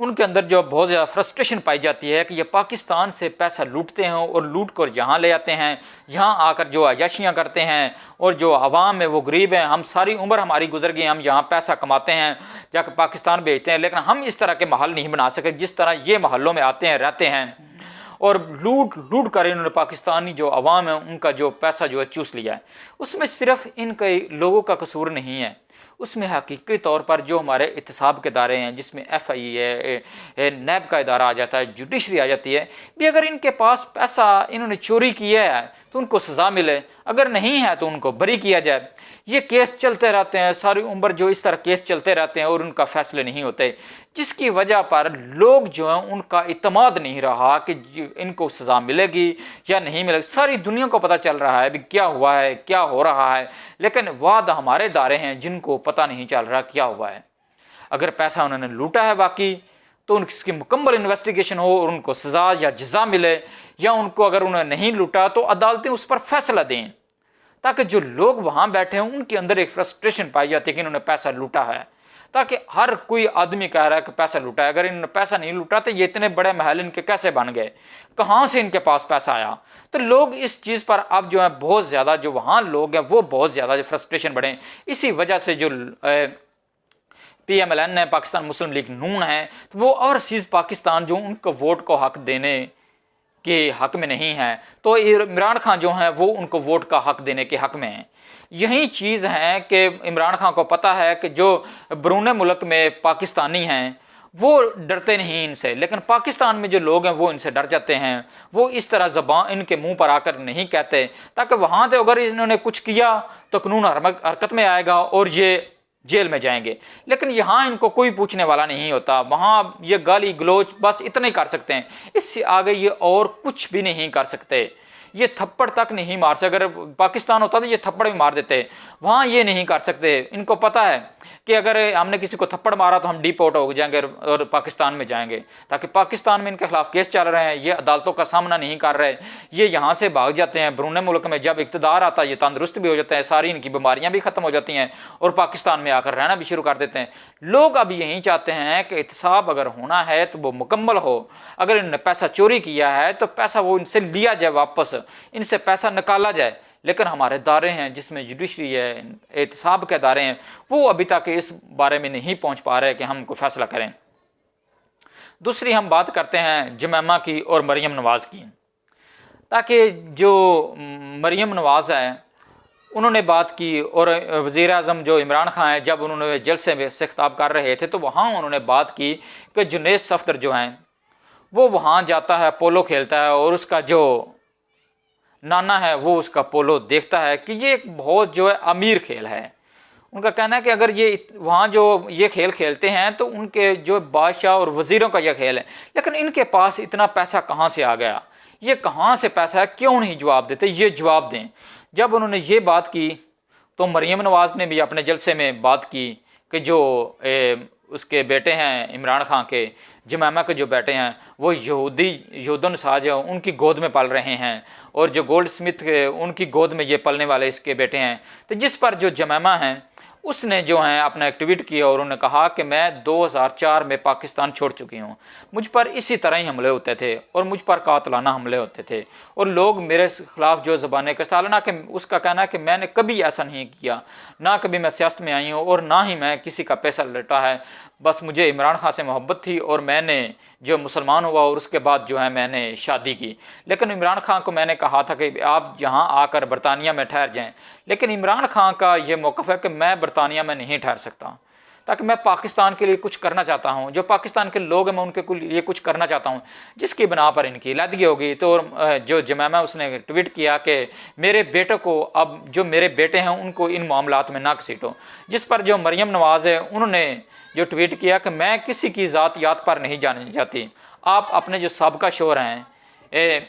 ان کے اندر جو بہت زیادہ فرسٹریشن پائی جاتی ہے کہ یہ پاکستان سے پیسہ لوٹتے ہیں اور لوٹ کر یہاں لے آتے ہیں، یہاں آ کر جو عیاشیاں کرتے ہیں، اور جو عوام ہے وہ غریب ہیں، ہم ساری عمر ہماری گزر گئی، ہم یہاں پیسہ کماتے ہیں جا کے پاکستان بھیجتے ہیں، لیکن ہم اس طرح کے محل نہیں بنا سکے جس طرح یہ محلوں میں آتے ہیں رہتے ہیں، اور لوٹ کر انہوں نے پاکستانی جو عوام ہے ان کا جو پیسہ جو ہے چوس لیا ہے۔ اس میں صرف ان کے لوگوں کا قصور نہیں ہے، اس میں حقیقی طور پر جو ہمارے احتساب کے ادارے ہیں، جس میں ایف آئی ہے، نیب کا ادارہ آ جاتا ہے، جوڈیشری آ جاتی ہے، بھی اگر ان کے پاس پیسہ انہوں نے چوری کیا ہے تو ان کو سزا ملے، اگر نہیں ہے تو ان کو بری کیا جائے۔ یہ کیس چلتے رہتے ہیں ساری عمر، جو اس طرح کیس چلتے رہتے ہیں اور ان کا فیصلے نہیں ہوتے، جس کی وجہ پر لوگ جو ہیں ان کا اعتماد نہیں رہا کہ ان کو سزا ملے گی یا نہیں ملے گی۔ ساری دنیا کو پتہ چل رہا ہے بھی کیا ہوا ہے، کیا ہو رہا ہے، لیکن وعد ہمارے ادارے ہیں جن کو پتہ نہیں چل رہا کیا ہوا ہے۔ اگر پیسہ انہوں نے لوٹا ہے واقعی تو ان کی مکمل انویسٹیگیشن ہو اور ان کو سزا یا جزا ملے، یا ان کو اگر انہوں نے نہیں لوٹا تو عدالتیں اس پر فیصلہ دیں، تاکہ جو لوگ وہاں بیٹھے ہیں ان کے اندر ایک فرسٹریشن پائی جاتی ہے کہ انہوں نے پیسہ لوٹا ہے، تاکہ ہر کوئی آدمی کہہ رہا ہے کہ پیسہ لوٹا ہے۔ اگر انہوں نے پیسہ نہیں لوٹا تو یہ اتنے بڑے محل ان کے کیسے بن گئے، کہاں سے ان کے پاس پیسہ آیا؟ تو لوگ اس چیز پر اب جو ہے بہت زیادہ، جو وہاں لوگ ہیں وہ بہت زیادہ فرسٹریشن بڑھے، اسی وجہ سے جو پی ایم ایل این ہے، پاکستان مسلم لیگ نون ہے، تو وہ اوورسیز پاکستان جو ان کو ووٹ کو حق دینے کے حق میں نہیں ہے، تو عمران خان جو ہیں وہ ان کو ووٹ کا حق دینے کے حق میں ہیں۔ یہی چیز ہے کہ عمران خان کو پتہ ہے کہ جو بیرون ملک میں پاکستانی ہیں وہ ڈرتے نہیں ان سے، لیکن پاکستان میں جو لوگ ہیں وہ ان سے ڈر جاتے ہیں، وہ اس طرح زبان ان کے منہ پر آ کر نہیں کہتے، تاکہ وہاں تو اگر انہوں نے کچھ کیا تو قانون حرکت میں آئے گا اور یہ جیل میں جائیں گے، لیکن یہاں ان کو کوئی پوچھنے والا نہیں ہوتا، وہاں یہ گالی گلوچ بس اتنا ہی کر سکتے ہیں، اس سے آگے یہ اور کچھ بھی نہیں کر سکتے، یہ تھپڑ تک نہیں مار سکتے۔ اگر پاکستان ہوتا تو یہ تھپڑ بھی مار دیتے، وہاں یہ نہیں کر سکتے۔ ان کو پتہ ہے کہ اگر ہم نے کسی کو تھپڑ مارا تو ہم ڈیپورٹ ہو جائیں گے اور پاکستان میں جائیں گے، تاکہ پاکستان میں ان کے خلاف کیس چل رہے ہیں، یہ عدالتوں کا سامنا نہیں کر رہے، یہ یہاں سے بھاگ جاتے ہیں بیرون ملک میں، جب اقتدار آتا ہے یہ تندرست بھی ہو جاتے ہیں، ساری ان کی بیماریاں بھی ختم ہو جاتی ہیں اور پاکستان میں آ کر رہنا بھی شروع کر دیتے ہیں۔ لوگ اب یہی چاہتے ہیں کہ احتساب اگر ہونا ہے تو وہ مکمل ہو، اگر انہوں نے پیسہ چوری کیا ہے تو پیسہ وہ ان سے لیا جائے، واپس ان سے پیسہ نکالا جائے، لیکن ہمارے ادارے ہیں جس میں جوڈیشری ہے، احتساب کے ادارے ہیں، وہ ابھی تک اس بارے میں نہیں پہنچ پا رہے کہ ہم کو فیصلہ کریں۔ دوسری ہم بات کرتے ہیں جمائمہ کی اور مریم نواز کی، تاکہ جو مریم نواز ہے انہوں نے بات کی، اور وزیر اعظم جو عمران خان ہیں جب انہوں نے جلسے میں سے خطاب کر رہے تھے تو وہاں انہوں نے بات کی کہ جنید صفدر جو ہیں وہ وہاں جاتا ہے، پولو کھیلتا ہے، اور اس کا جو نانا ہے وہ اس کا پولو دیکھتا ہے کہ یہ ایک بہت جو ہے امیر کھیل ہے۔ ان کا کہنا ہے کہ اگر یہ وہاں جو یہ کھیل کھیلتے ہیں تو ان کے جو بادشاہ اور وزیروں کا یہ کھیل ہے، لیکن ان کے پاس اتنا پیسہ کہاں سے آ گیا، یہ کہاں سے پیسہ ہے، کیوں نہیں جواب دیتے، یہ جواب دیں۔ جب انہوں نے یہ بات کی تو مریم نواز نے بھی اپنے جلسے میں بات کی کہ جو اس کے بیٹے ہیں عمران خان کے، جمائمہ کے جو بیٹے ہیں وہ یہود و نصارہ جو ان کی گود میں پل رہے ہیں، اور جو گولڈ سمتھ ان کی گود میں یہ پلنے والے اس کے بیٹے ہیں، تو جس پر جو جمائمہ ہیں اس نے جو ہیں اپنا ایک ٹویٹ کیا اور انہوں نے کہا کہ میں 2004 میں پاکستان چھوڑ چکی ہوں، مجھ پر اسی طرح ہی حملے ہوتے تھے اور مجھ پر قاتلانہ حملے ہوتے تھے، اور لوگ میرے خلاف جو زبانیں کسالہ، نہ کہ اس کا کہنا ہے کہ میں نے کبھی ایسا نہیں کیا، نہ کبھی میں سیاست میں آئی ہوں اور نہ ہی میں کسی کا پیسہ لٹا ہے، بس مجھے عمران خان سے محبت تھی اور میں نے جو مسلمان ہوا اور اس کے بعد جو ہے میں نے شادی کی۔ لیکن عمران خان کو میں نے کہا تھا کہ آپ یہاں آ کر برطانیہ میں ٹھہر جائیں، لیکن عمران خان کا یہ موقف ہے کہ میں برطانیہ میں نہیں ٹھہر سکتا، تاکہ میں پاکستان کے لیے کچھ کرنا چاہتا ہوں، جو پاکستان کے لوگ ہیں میں ان کے لیے کچھ کرنا چاہتا ہوں، جس کی بنا پر ان کی علیحدگی ہوگی۔ تو جو جمائمہ اس نے ٹویٹ کیا کہ میرے بیٹے کو، اب جو میرے بیٹے ہیں ان کو ان معاملات میں نہ گھسیٹو، جس پر جو مریم نواز ہے انہوں نے جو ٹویٹ کیا کہ میں کسی کی ذاتیات پر نہیں جانی جاتی، آپ اپنے جو سابقہ شوہر ہیں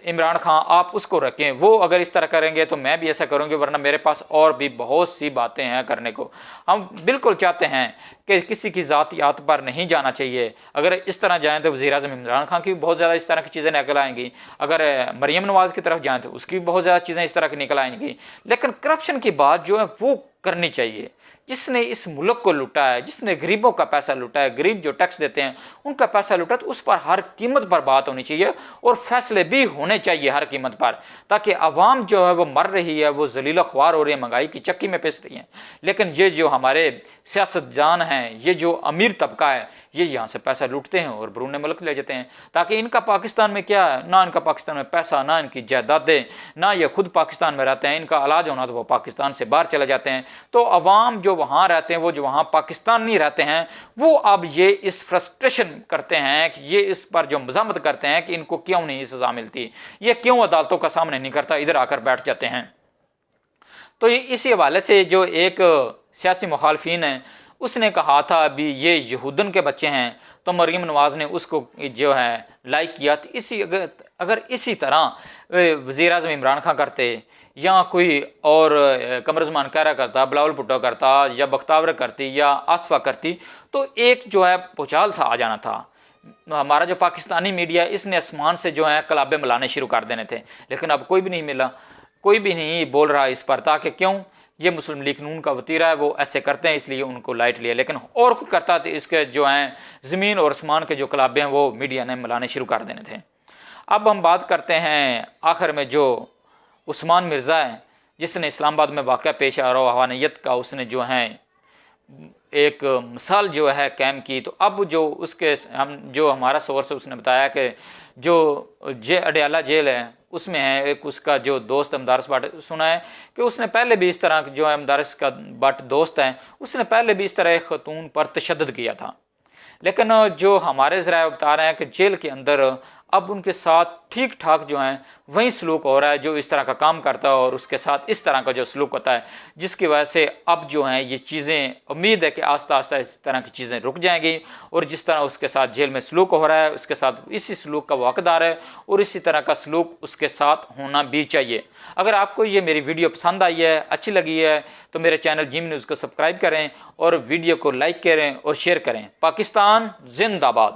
عمران خان آپ اس کو رکھیں، وہ اگر اس طرح کریں گے تو میں بھی ایسا کروں گی، ورنہ میرے پاس اور بھی بہت سی باتیں ہیں کرنے کو۔ ہم بالکل چاہتے ہیں کہ کسی کی ذاتیات پر نہیں جانا چاہیے، اگر اس طرح جائیں تو وزیر اعظم عمران خان کی بھی بہت زیادہ اس طرح کی چیزیں نکل آئیں گی، اگر مریم نواز کی طرف جائیں تو اس کی بھی بہت زیادہ چیزیں اس طرح کی نکل آئیں گی، لیکن کرپشن کی بات جو ہے وہ کرنی چاہیے۔ جس نے اس ملک کو لوٹا ہے، جس نے غریبوں کا پیسہ لوٹا ہے، غریب جو ٹیکس دیتے ہیں ان کا پیسہ لوٹا، تو اس پر ہر قیمت پر بات ہونی چاہیے اور فیصلے بھی ہونے چاہیے ہر قیمت پر، تاکہ عوام جو ہے وہ مر رہی ہے، وہ ذلیل و خوار ہو رہی ہے، مہنگائی کی چکی میں پس رہی ہیں، لیکن یہ جو ہمارے سیاست جان ہیں، یہ جو امیر طبقہ ہے، یہ یہاں سے پیسہ لوٹتے ہیں اور بیرون ملک لے جاتے ہیں، تاکہ ان کا پاکستان میں کیا ہے، نہ ان کا پاکستان میں پیسہ، نہ ان کی جائیدادیں، نہ یہ خود پاکستان میں رہتے ہیں، ان کا علاج ہونا تو وہ پاکستان سے باہر چلے جاتے ہیں۔ تو عوام جو وہاں رہتے ہیں، وہ جو وہاں پاکستان نہیں رہتے ہیں، وہ اب یہ اس فرسٹریشن کرتے ہیں کہ یہ اس پر جو مزاحمت کرتے ہیں کہ ان کو کیوں نہیں سزا ملتی، یہ کیوں عدالتوں کا سامنے نہیں کرتا، ادھر آ کر بیٹھ جاتے ہیں۔ تو اسی حوالے سے جو ایک سیاسی مخالفین ہیں، اس نے کہا تھا ابھی یہ یہودن کے بچے ہیں، تو مریم نواز نے اس کو جو ہے لائک کیا۔ تو اگر اسی طرح وزیر اعظم عمران خان کرتے، یا کوئی اور قمر زمان کہرا کرتا، بلاول بھٹو کرتا، یا بختیار کرتی، یا آصفہ کرتی، تو ایک جو ہے پوچھال سا آ جانا تھا۔ ہمارا جو پاکستانی میڈیا، اس نے آسمان سے جو ہے کلابے ملانے شروع کر دینے تھے، لیکن اب کوئی بھی نہیں ملا، کوئی بھی نہیں بول رہا اس پر، تاکہ کیوں، یہ مسلم لیگ نون کا وتیرہ ہے، وہ ایسے کرتے ہیں اس لیے ان کو لائٹ لیا، لیکن اور کوئی کرتا تو اس کے جو ہیں زمین اور آسمان کے جو کلابے ہیں وہ میڈیا نے ملانے شروع کر دینے تھے۔ اب ہم بات کرتے ہیں آخر میں جو عثمان مرزا ہے، جس نے اسلام آباد میں واقعہ پیش آ رہا روحانیت کا، اس نے جو ہے ایک مثال جو ہے قائم کی۔ تو اب جو اس کے جو ہمارا سورس ہے، اس نے بتایا کہ جو اڈیالہ جیل ہے، اس میں ہے ایک اس کا جو دوست مدارس بٹ، سنا ہے کہ اس نے پہلے بھی اس طرح جو ہے مدارس کا بٹ دوست ہے، اس نے پہلے بھی اس طرح ایک خاتون پر تشدد کیا تھا، لیکن جو ہمارے ذرائع بتا رہے ہیں کہ جیل کے اندر اب ان کے ساتھ ٹھیک ٹھاک جو ہیں وہی سلوک ہو رہا ہے جو اس طرح کا کام کرتا ہے، اور اس کے ساتھ اس طرح کا جو سلوک ہوتا ہے، جس کی وجہ سے اب جو ہیں یہ چیزیں، امید ہے کہ آہستہ آہستہ اس طرح کی چیزیں رک جائیں گی، اور جس طرح اس کے ساتھ جیل میں سلوک ہو رہا ہے، اس کے ساتھ اسی سلوک کا وہ حقدار ہے، اور اسی طرح کا سلوک اس کے ساتھ ہونا بھی چاہیے۔ اگر آپ کو یہ میری ویڈیو پسند آئی ہے، اچھی لگی ہے، تو میرے چینل جیم نیوز کو سبسکرائب کریں، اور ویڈیو کو لائک کریں اور شیئر کریں۔ پاکستان زندہ باد۔